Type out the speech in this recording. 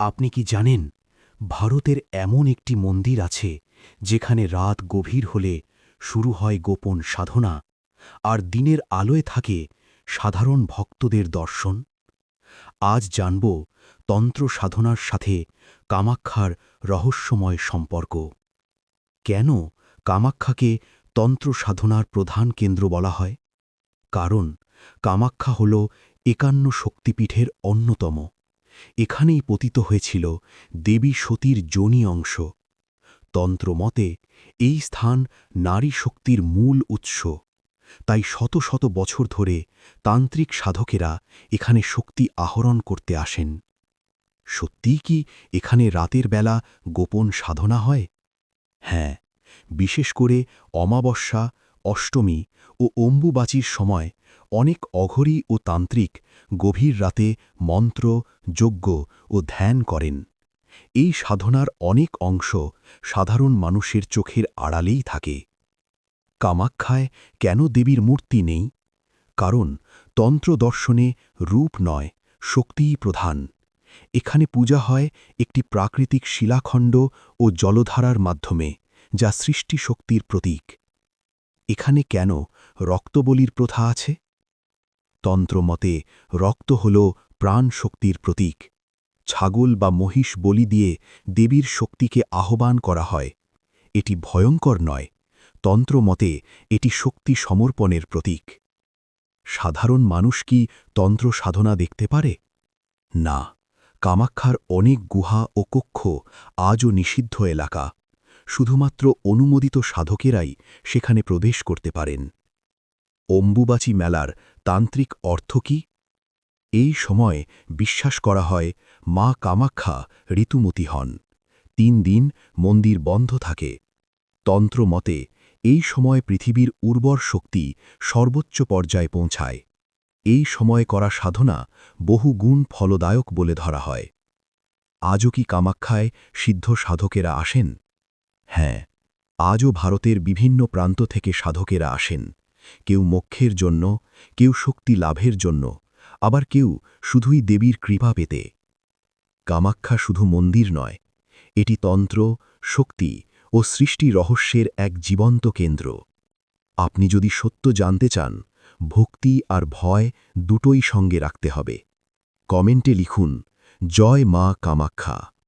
আপনি কি জানেন ভারতের এমন একটি মন্দির আছে যেখানে রাত গভীর হলে শুরু হয় গোপন সাধনা আর দিনের আলোয় থাকে সাধারণ ভক্তদের দর্শন? আজ জানব তন্ত্র সাধনার সাথে কামাখ্যার রহস্যময় সম্পর্ক। কেন কামাখ্যাকে তন্ত্র সাধনার প্রধান কেন্দ্র বলা হয়? কারণ কামাখ্যা হল ৫১ শক্তিপীঠের অন্যতম। এখানেই পতিত হয়েছিল দেবী সতীর যোনি অংশ। তন্ত্রমতে এই স্থান নারী শক্তির মূল উৎস। তাই শত শত বছর ধরে তান্ত্রিক সাধকেরা এখানে শক্তি আহরণ করতে আসেন। সত্যিই কি এখানে রাতের বেলা গোপন সাধনা হয়? হ্যাঁ, বিশেষ করে অমাবস্যা, অষ্টমী ও অম্বুবাচীর সময় অনেক অঘরী ও তান্ত্রিক গভীর রাতে মন্ত্র, যজ্ঞ ও ধ্যান করেন। এই সাধনার অনেক অংশ সাধারণ মানুষের চোখের আড়ালেই থাকে। কামাখ্যায় কেন দেবীর মূর্তি নেই? কারণ তন্ত্র দর্শনে রূপ নয়, শক্তিই প্রধান। এখানে পূজা হয় একটি প্রাকৃতিক শিলাখণ্ড ও জলধারার মাধ্যমে, যা সৃষ্টি শক্তির প্রতীক। এখানে কেন রক্তবলির প্রথা আছে? তন্ত্রমতে রক্ত হল প্রাণ শক্তির প্রতীক। ছাগল বা মহিষ বলি দিয়ে দেবীর শক্তিকে আহ্বান করা হয়। এটি ভয়ঙ্কর নয়, তন্ত্রমতে এটি শক্তি সমর্পণের প্রতীক। সাধারণ মানুষ কি তন্ত্র সাধনা দেখতে পারে? না, কামাখ্যার অনেক গুহা ও কক্ষ আজও নিষিদ্ধ এলাকা। শুধুমাত্র অনুমোদিত সাধকেরাই সেখানে প্রবেশ করতে পারেন। অম্বুবাচী মেলার তান্ত্রিক অর্থ কি? এই সময় বিশ্বাস করা হয় মা কামাখ্যা ঋতুমতী হন। ৩ দিন মন্দির বন্ধ থাকে। তন্ত্র মতে এই সময় পৃথিবীর উর্বর শক্তি সর্বোচ্চ পর্যায়ে পৌঁছায়। এই সময় করা সাধনা বহু গুণ ফলদায়ক বলে ধরা হয়। আজও কি কামাখ্যায় সিদ্ধ সাধকেরা আসেন? হ্যাঁ, আজও ভারতের বিভিন্ন প্রান্ত থেকে সাধকেরা আসেন। কেউ মোক্ষের জন্য, কেউ শক্তি লাভের জন্য, আবার কেউ শুধুই দেবীর কৃপা পেতে। কামাখ্যা শুধু মন্দির নয়, এটি তন্ত্র, শক্তি ও সৃষ্টি রহস্যের এক জীবন্ত কেন্দ্র। আপনি যদি সত্য জানতে চান, ভক্তি আর ভয় দুটোই সঙ্গে রাখতে হবে। কমেন্টে লিখুন, জয় মা কামাখ্যা।